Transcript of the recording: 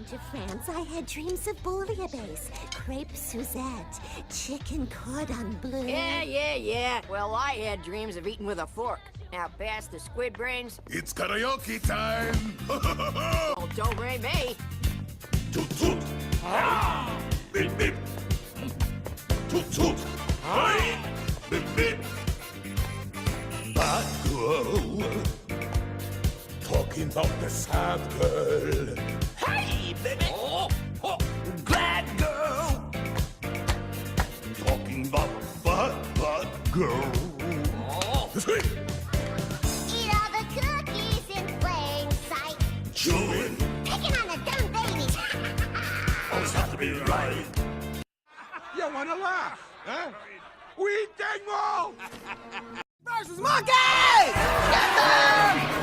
to France, I had dreams of bouillabaisse, crepe Suzette, chicken cordon bleu. Yeah. Well, I had dreams of eating with a fork. Now pass the squid brains. It's karaoke time! Oh, don't re me. Toot toot! Ah! Beep beep! Toot toot! Hey! Beep beep! Bad girl! Talking about the sad girl. Hey, baby! Oh, glad girl! Talking about bad girl. Oh, sweet! Eat all the cookies in plain sight. Chewing! Picking on the dumb babies. Always have to be right. You wanna laugh, huh? We dang all! Versus monkey! Get them!